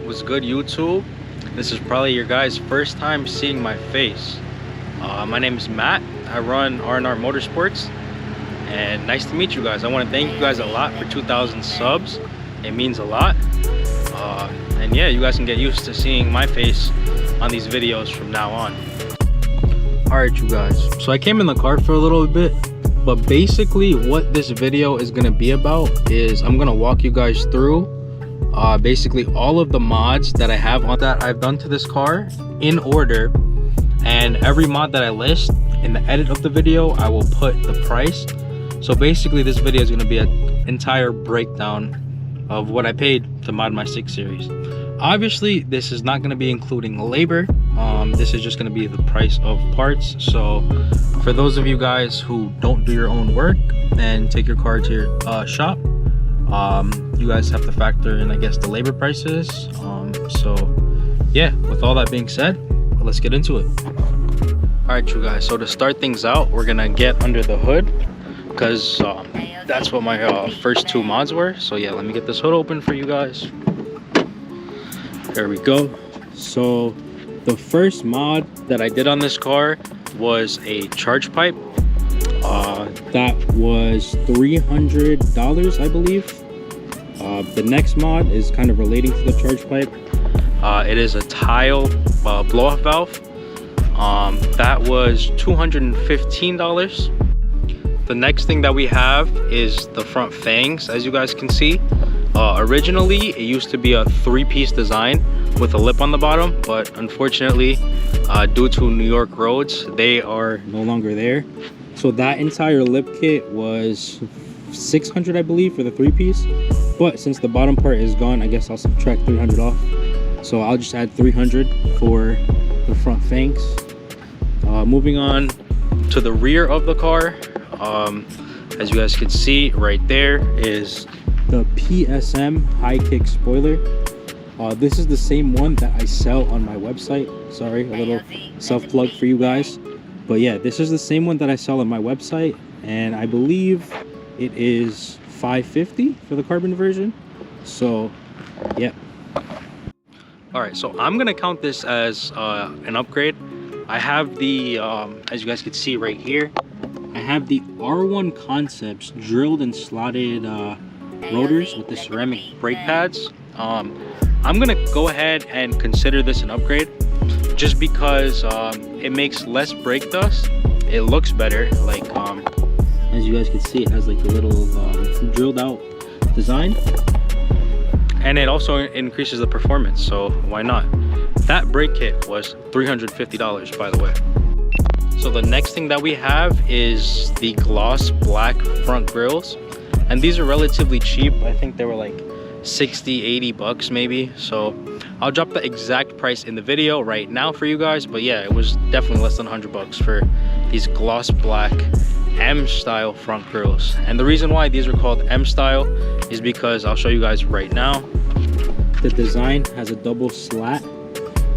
What's good, YouTube? This is probably your guys' first time seeing my face. My name is Matt. I run R&R Motorsports, and nice to meet you guys. I want to thank you guys a lot for 2,000 subs. It means a lot. And yeah, you guys can get used to seeing my face on these videos from now on. Alright, you guys, so I came in the car for a little bit, but basically what this video is going to be about is I'm going to walk you guys through basically all of the mods that I have on that I've done to this car in order, and every mod that I list in the edit of the video I will put the price. So basically this video is going to be an entire breakdown of what I paid to mod my 6 Series. Obviously this is not going to be including labor. This is just going to be the price of parts. So for those of you guys who don't do your own work and take your car to your shop, you guys have to factor in, I guess, the labor prices. So yeah, with all that being said, let's get into it. All right, you guys, so to start things out, we're gonna get under the hood because that's what my first 2 mods were. So yeah, let me get this hood open for you guys. There we go. So the first mod that I did on this car was a charge pipe. That was $300, I believe. The next mod is kind of relating to the charge pipe. It is a tile blow-off valve. That was $215. The next thing that we have is the front fangs. As you guys can see, originally it used to be a 3-piece design with a lip on the bottom, but unfortunately due to New York roads, they are no longer there. So that entire lip kit was $600, I believe, for the 3-piece. But since the bottom part is gone, I guess I'll subtract $300 off. So I'll just add $300 for the front fangs. Moving on to the rear of the car, as you guys can see right there is the PSM high kick spoiler. This is the same one that I sell on my website. Sorry, a little self-plug for you guys. But yeah, this is the same one that I sell on my website, and I believe it is $550 for the carbon version. So yeah. All right, so I'm gonna count this as an upgrade. I have the as you guys can see right here, I have the R1 Concepts drilled and slotted rotors with the ceramic brake pads. I'm gonna go ahead and consider this an upgrade just because it makes less brake dust. It looks better. Like as you guys can see, it has like a little drilled out design, and it also increases the performance, so why not? That brake kit was $350, by the way. So the next thing that we have is the gloss black front grills, and these are relatively cheap. I think they were like 60, 80 bucks maybe. So I'll drop the exact price in the video right now for you guys, but yeah, it was definitely less than 100 bucks for these gloss black M style front grills. And the reason why these are called M style is because I'll show you guys right now. The design has a double slat,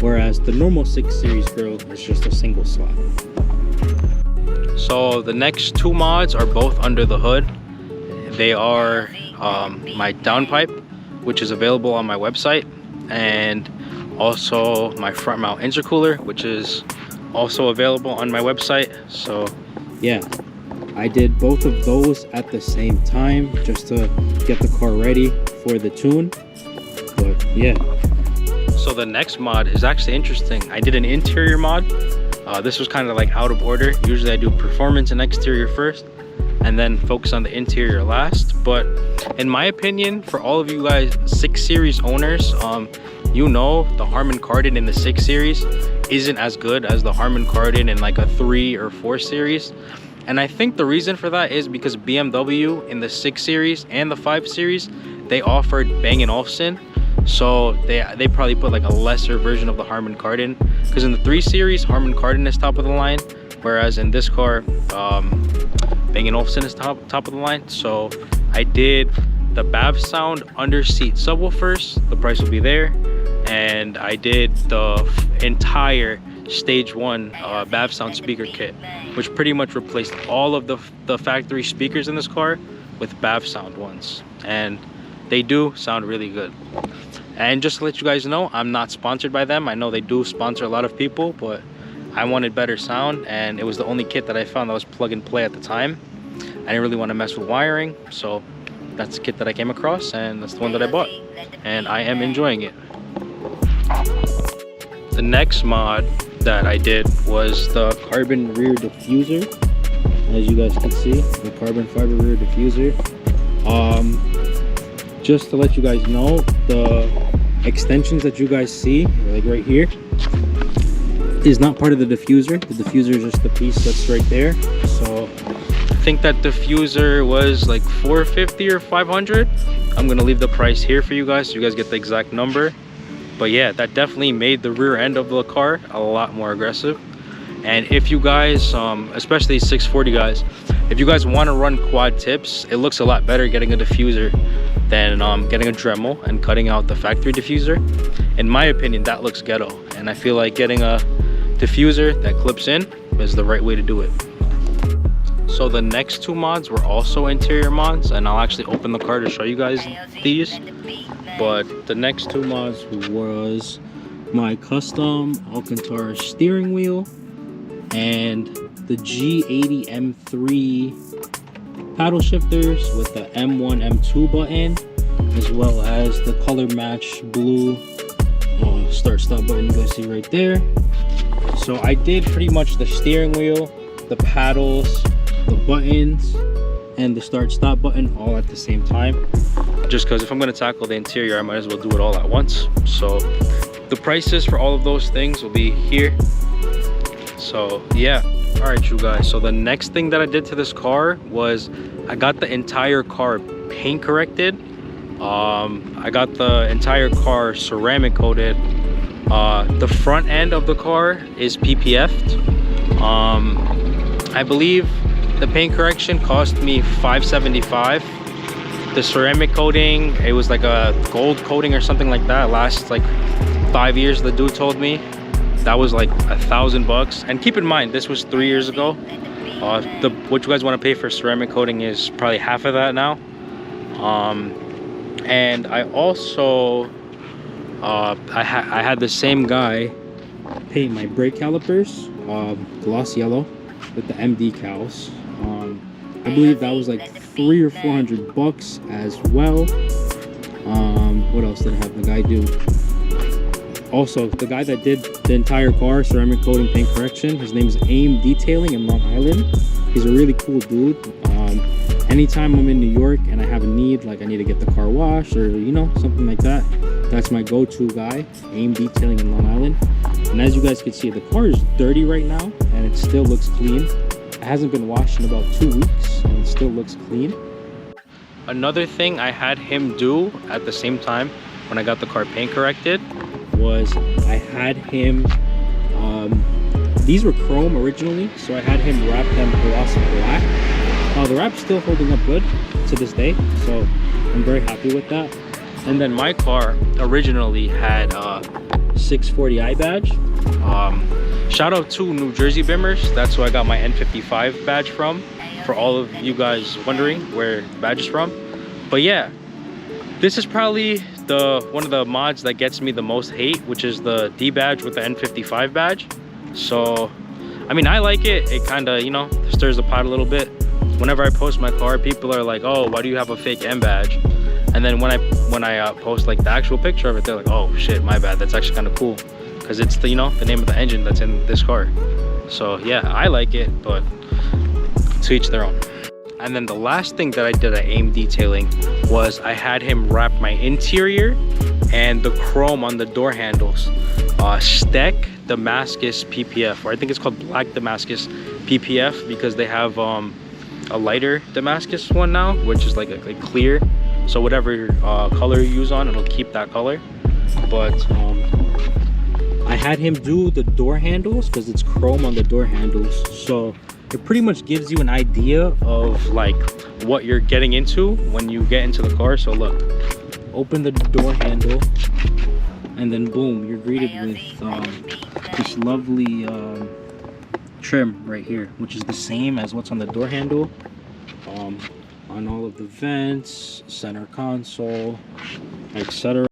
whereas the normal 6 Series grill is just a single slat. So the next 2 mods are both under the hood. They are my downpipe, which is available on my website, and also my front mount intercooler, which is also available on my website. So yeah, I did both of those at the same time just to get the car ready for the tune. But yeah. So the next mod is actually interesting. I did an interior mod. This was kind of like out of order. Usually I do performance and exterior first and then focus on the interior last. But in my opinion, for all of you guys 6 Series owners, you know the Harman Kardon in the 6 Series isn't as good as the Harman Kardon in like a 3 or 4 Series. And I think the reason for that is because BMW in the 6 Series and the 5 Series, they offered Bang & Olufsen. So they probably put like a lesser version of the Harman Kardon, because in the 3 Series Harman Kardon is top of the line, whereas in this car Bang & Olufsen is top of the line. So I did the BAV sound under seat subwoofers, the price will be there, and I did the entire stage 1 BAV sound speaker kit, which pretty much replaced all of the factory speakers in this car with BAV sound ones, and they do sound really good. And just to let you guys know, I'm not sponsored by them. I know they do sponsor a lot of people, but I wanted better sound, and it was the only kit that I found that was plug and play at the time. I didn't really want to mess with wiring, so that's the kit that I came across, and that's the one that I bought, and I am enjoying it. The next mod that I did was the carbon rear diffuser. As you guys can see, the carbon fiber rear diffuser. Just to let you guys know, the extensions that you guys see, like right here, is not part of the diffuser. The diffuser is just the piece that's right there. So I think that diffuser was like $450 or $500. I'm gonna leave the price here for you guys so you guys get the exact number. But yeah, that definitely made the rear end of the car a lot more aggressive. And if you guys, especially 640 guys, if you guys want to run quad tips, it looks a lot better getting a diffuser than getting a Dremel and cutting out the factory diffuser. In my opinion, that looks ghetto, and I feel like getting a diffuser that clips in is the right way to do it. So the next two mods were also interior mods, and I'll actually open the car to show you guys these. But the next two mods was my custom Alcantara steering wheel and the G80 M3 paddle shifters with the M1 M2 button, as well as the color match blue start stop button you guys see right there. So I did pretty much the steering wheel, the paddles, the buttons, and the start stop button all at the same time, just because if I'm going to tackle the interior, I might as well do it all at once. So the prices for all of those things will be here. So yeah, all right you guys, so the next thing that I did to this car was I got the entire car paint corrected. I got the entire car ceramic coated. The front end of the car is PPF'd. I believe the paint correction cost me $575. The ceramic coating, it was like a gold coating or something like that, lasts like 5 years, the dude told me. That was like $1,000. And keep in mind, this was 3 years ago. What you guys want to pay for ceramic coating is probably half of that now. And I also I had the same guy paint my brake calipers gloss yellow with the M decals. I believe that was like $300 or $400 as well. What else did I have the guy do? Also, the guy that did the entire car ceramic coating paint correction, his name is AIM Detailing in Long Island. He's a really cool dude. Anytime I'm in New York and I have a need, like I need to get the car washed or you know, something like that, that's my go-to guy, AIM Detailing in Long Island. And as you guys can see, the car is dirty right now and it still looks clean. It hasn't been washed in about 2 weeks and it still looks clean. Another thing I had him do at the same time when I got the car paint corrected was I had him, these were chrome originally, so I had him wrap them glossy black. The wrap's still holding up good to this day, so I'm very happy with that. And then my car originally had a 640i badge. Shout out to New Jersey Bimmers, that's who I got my N55 badge from, for all of you guys wondering where the badge is from. But yeah, this is probably one of the mods that gets me the most hate, which is the D badge with the N55 badge. So I mean, I like it. It kind of, you know, stirs the pot a little bit. Whenever I post my car, people are like, oh, why do you have a fake M badge? And then when I post like the actual picture of it, they're like, oh shit, my bad, that's actually kind of cool, because it's the, you know, the name of the engine that's in this car. So yeah, I like it, but to each their own. And then the last thing that I did at AIM Detailing was I had him wrap my interior and the chrome on the door handles Steck Damascus PPF, or I think it's called Black Damascus PPF, because they have a lighter Damascus one now, which is like clear, so whatever color you use on, it'll keep that color. But I had him do the door handles because it's chrome on the door handles, so it pretty much gives you an idea of like what you're getting into when you get into the car. So look, open the door handle and then boom, you're greeted with this lovely trim right here, which is the same as what's on the door handle, on all of the vents, center console, etc.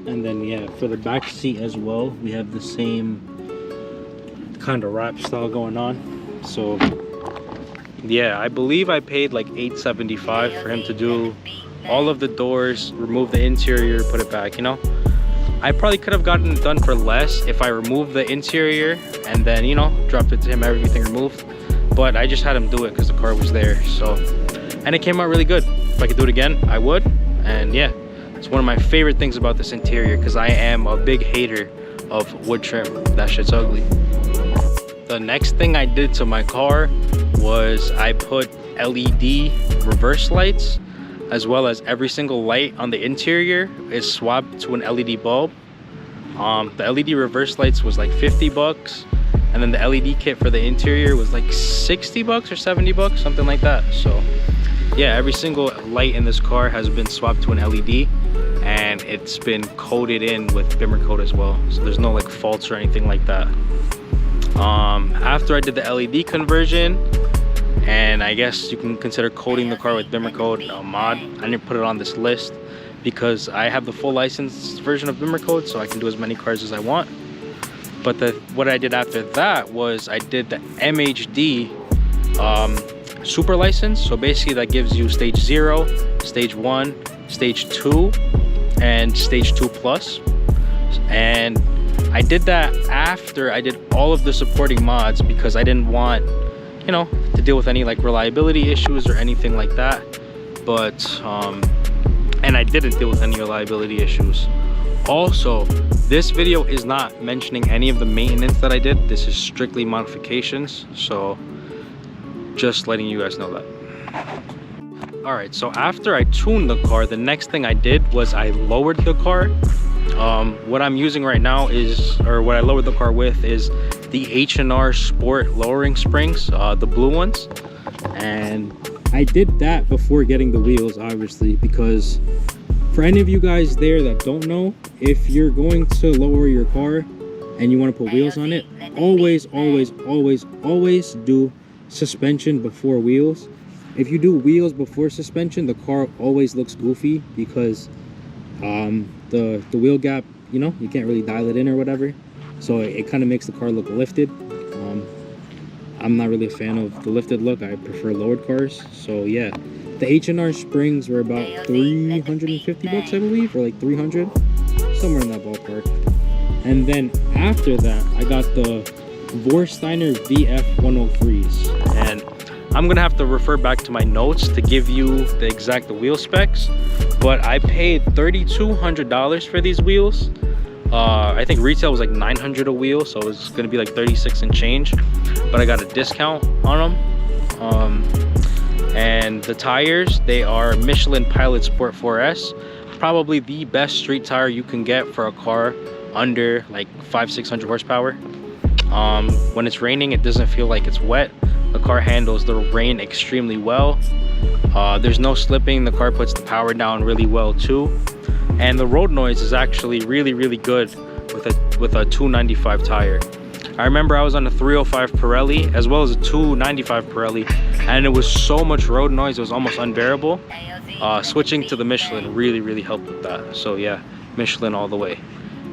And then yeah, for the back seat as well, we have the same kind of wrap style going on. So yeah, I believe I paid like $875 for him to do all of the doors, remove the interior, put it back, you know. I probably could have gotten it done for less if I removed the interior and then, you know, dropped it to him, everything removed. But I just had him do it because the car was there. So, and it came out really good. If I could do it again, I would. And yeah, it's one of my favorite things about this interior because I am a big hater of wood trim. That shit's ugly. The next thing I did to my car was I put LED reverse lights, as well as every single light on the interior is swapped to an LED bulb. The LED reverse lights was like $50, and then the LED kit for the interior was like $60 or $70, something like that. So yeah, every single light in this car has been swapped to an LED, and it's been coated in with Bimmer coat as well, so there's no like faults or anything like that. After I did the LED conversion, and I guess you can consider coating the car with Bimmer coat a mod. I didn't put it on this list because I have the full licensed version of Bimmer coat, so I can do as many cars as I want. But what I did after that was I did the MHD super license. So basically that gives you stage 0, stage 1, stage 2, and stage 2 plus. And I did that after I did all of the supporting mods because I didn't want, you know, to deal with any like reliability issues or anything like that. But and I didn't deal with any reliability issues. Also, this video is not mentioning any of the maintenance that I did. This is strictly modifications, so just letting you guys know that. All right, so after I tuned the car, the next thing I did was I lowered the car. What I'm using right now is, or what I lowered the car with, is the H&R Sport lowering springs, the blue ones. And I did that before getting the wheels, obviously, because for any of you guys there that don't know, if you're going to lower your car and you want to put wheels on it, always do suspension before wheels. If you do wheels before suspension, the car always looks goofy because the wheel gap, you know, you can't really dial it in or whatever, so it kind of makes the car look lifted. I'm not really a fan of the lifted look. I prefer lowered cars. So yeah, the H&R springs were about $350, I believe, or like 300, somewhere in that ballpark. And then after that, I got the Vorsteiner VF103s, and I'm gonna have to refer back to my notes to give you the exact wheel specs, but I paid $3,200 for these wheels. I think retail was like $900 a wheel, so it's gonna be like 36 and change, but I got a discount on them. And the tires, they are Michelin Pilot Sport 4S, probably the best street tire you can get for a car under like 500-600 horsepower. When it's raining, it doesn't feel like it's wet. The car handles the rain extremely well. There's no slipping. The car puts the power down really well too, and the road noise is actually really good with a 295 tire. I remember I was on a 305 Pirelli as well as a 295 Pirelli, and it was so much road noise, it was almost unbearable. Switching to the Michelin really helped with that. So yeah, Michelin all the way.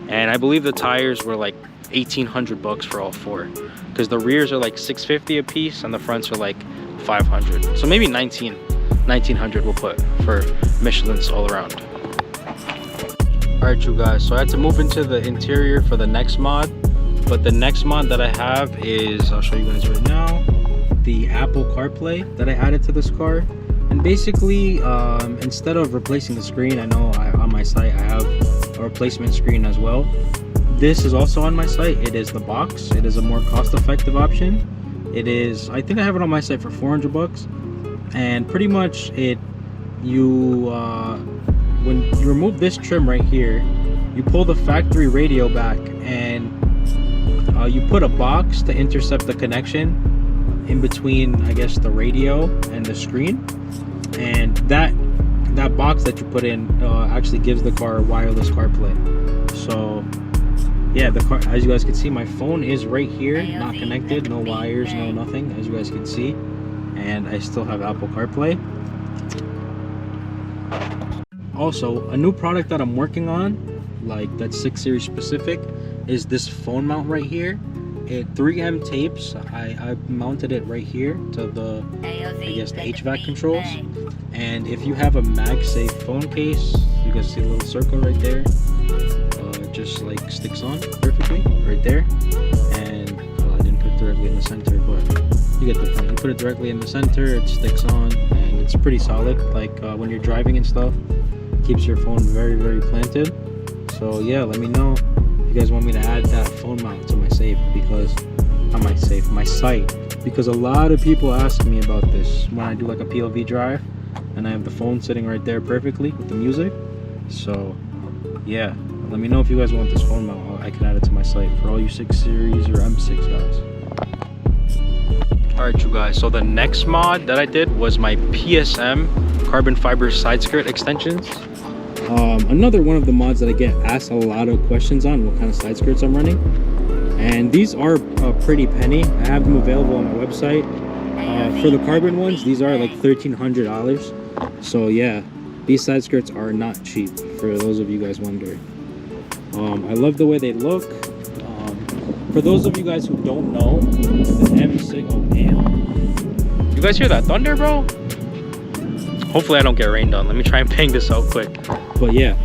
And I believe the tires were like $1,800 for all four, because the rears are like $650 a piece and the fronts are like $500, so maybe $1,900 we'll put for Michelins all around. All right, you guys, so I had to move into the interior for the next mod, but the next mod that I have is, I'll show you guys right now, the Apple CarPlay that I added to this car. And basically, instead of replacing the screen, I know on my site I have a replacement screen as well. This is also on my site. It is the box. It is a more cost-effective option. It is, I think I have it on my site for $400, and pretty much when you remove this trim right here, you pull the factory radio back, and you put a box to intercept the connection in between, I guess, the radio and the screen, and that box that you put in actually gives the car wireless CarPlay. So yeah, the car, as you guys can see, my phone is right here, not connected, no wires, no nothing, as you guys can see, and I still have Apple CarPlay. also a new product that I'm working on, like that's 6 Series specific, is this phone mount right here. It 3M tapes. I mounted it right here to the, I guess, the HVAC controls. And if you have a MagSafe phone case, you guys see a little circle right there. Just like sticks on perfectly right there. And I didn't put it directly in the center, but you get the point. You put it directly in the center, it sticks on, and it's pretty solid. Like when you're driving and stuff, keeps your phone very, very planted. So yeah, let me know if you guys want me to add that phone mount to my safe, because not my safe, my site, because a lot of people ask me about this when I do like a POV drive and I have the phone sitting right there perfectly with the music. So yeah, let me know if you guys want this phone mount. I can add it to my site for all you 6 Series or M6 guys. All right, you guys, so the next mod that I did was my PSM carbon fiber side skirt extensions. Another one of the mods that I get asked a lot of questions on, what kind of side skirts I'm running. And these are a pretty penny. I have them available on my website. For the carbon ones, these are like $1,300. So yeah, these side skirts are not cheap, for those of you guys wondering. I love the way they look. For those of you guys who don't know, the M6, oh damn. You guys hear that thunder, bro? Hopefully I don't get rained on. Let me try and bang this out quick. But yeah,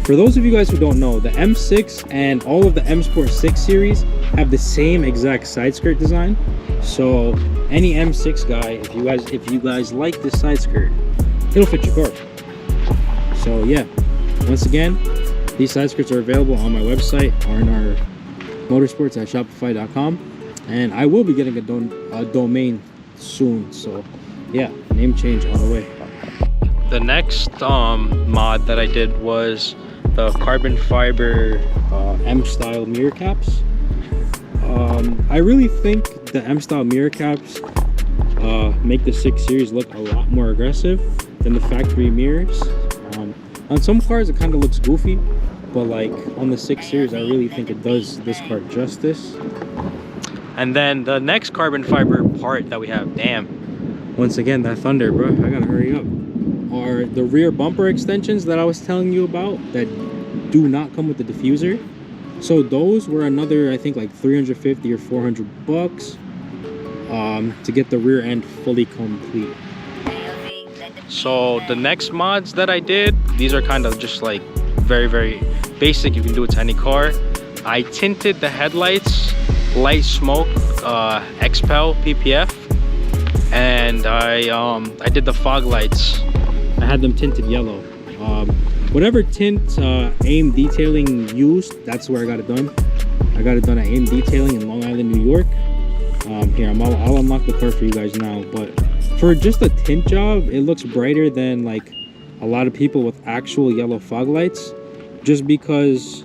for those of you guys who don't know, the M6 and all of the M Sport 6 Series have the same exact side skirt design. So any M6 guy, if you guys like this side skirt, it'll fit your car. So yeah, once again, these side skirts are available on my website, R&R Motorsports at Shopify.com, and I will be getting a domain soon. So yeah, name change on the way. The next mod that I did was the carbon fiber M-style mirror caps. I really think the M-style mirror caps make the 6 Series look a lot more aggressive than the factory mirrors. On some cars it kind of looks goofy, but like on the 6 Series I really think it does this car justice. And then the next carbon fiber part that we have, damn, once again that thunder, bro, I gotta hurry up, are the rear bumper extensions that I was telling you about that do not come with the diffuser. So those were another, I think, like 350 or 400 bucks to get the rear end fully complete. So the next mods that I did, these are kind of just like very, very basic. You can do it to any car. I tinted the headlights light smoke XPEL PPF, and I did the fog lights. I had them tinted yellow. Whatever tint AIM Detailing used, that's where I got it done. I got it done at AIM Detailing in Long Island, New York. Here, I'll unlock the car for you guys now. But for just a tint job, it looks brighter than like a lot of people with actual yellow fog lights, just because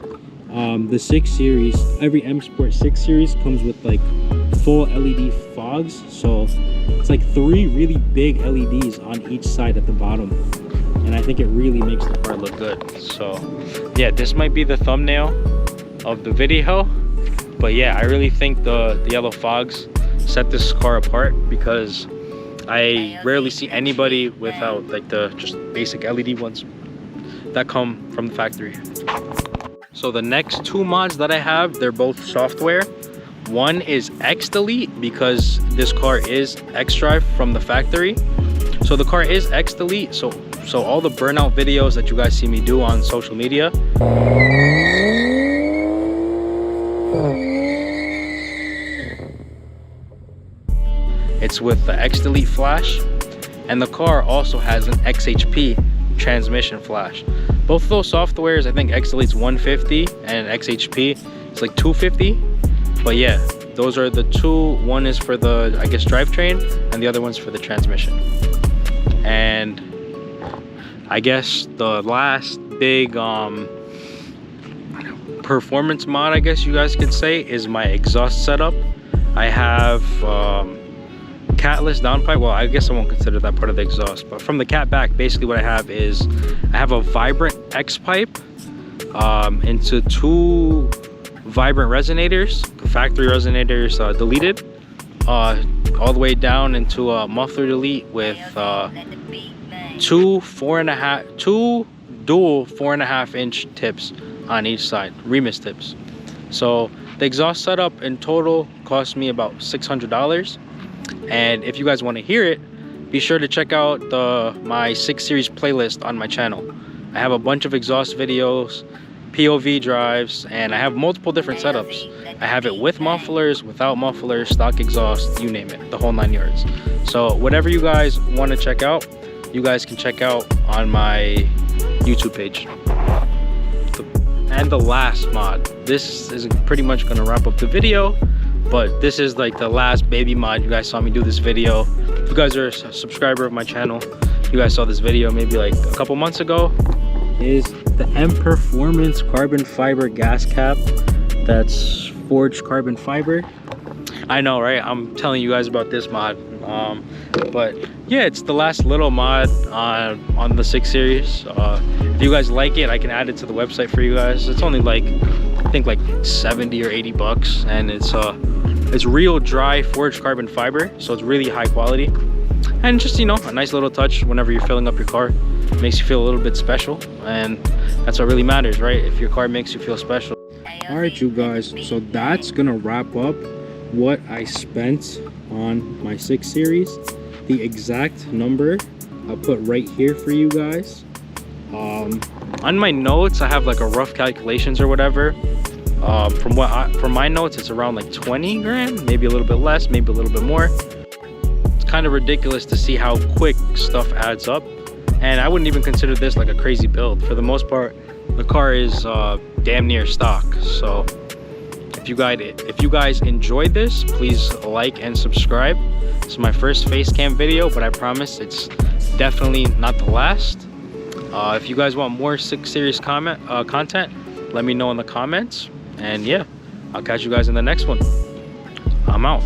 the 6 Series, every M Sport 6 Series comes with like full LED fogs. So it's like 3 really big LEDs on each side at the bottom, and I think it really makes the car look good. So yeah, this might be the thumbnail of the video, but yeah, I really think the yellow fogs set this car apart, because I rarely see anybody without like the just basic LED ones that come from the factory. So the next 2 mods that I have, they're both software. One is XDelete, because this car is xDrive from the factory. So the car is XDelete, so all the burnout videos that you guys see me do on social media, it's with the XDelete flash, and the car also has an XHP transmission flash. Both of those softwares, I think XDelete's 150 and XHP is like 250. But yeah, those are the 2. One is for the, I guess, drivetrain, and the other one's for the transmission. And I guess the last big performance mod, I guess you guys could say, is my exhaust setup. I have catless downpipe. Well, I guess I won't consider that part of the exhaust, but from the cat back, basically what I have is I have a vibrant X pipe into 2 vibrant resonators, factory resonators, deleted all the way down into a muffler delete with 2 dual 4.5-inch tips on each side, Remus tips. So the exhaust setup in total cost me about $600. And if you guys want to hear it, be sure to check out my 6 Series playlist on my channel. I have a bunch of exhaust videos, POV drives, and I have multiple different setups. I have it with mufflers, without mufflers, stock exhaust, you name it, the whole 9 yards. So whatever you guys want to check out, you guys can check out on my YouTube page. And the last mod, this is pretty much going to wrap up the video, but this is like the last baby mod. You guys saw me do this video. If you guys are a subscriber of my channel, you guys saw this video maybe like a couple months ago. Is the M Performance carbon fiber gas cap that's forged carbon fiber. I know, right? I'm telling you guys about this mod, but yeah, it's the last little mod on the 6 Series. If you guys like it, I can add it to the website for you guys. It's only like, I think like 70 or 80 bucks, and it's real dry forged carbon fiber, so it's really high quality. And just, you know, a nice little touch whenever you're filling up your car. Makes you feel a little bit special, and that's what really matters, right? If your car makes you feel special. All right, you guys, so that's gonna wrap up what I spent on my 6 Series. The exact number I'll put right here for you guys. On my notes, I have like a rough calculations or whatever. From my notes, it's around like 20 grand, maybe a little bit less, maybe a little bit more. It's kind of ridiculous to see how quick stuff adds up. And I wouldn't even consider this like a crazy build. For the most part, the car is damn near stock. So if you guys enjoyed this, please like and subscribe. This is my first face cam video, but I promise it's definitely not the last. If you guys want more 6 Series content, let me know in the comments. And yeah, I'll catch you guys in the next one. I'm out.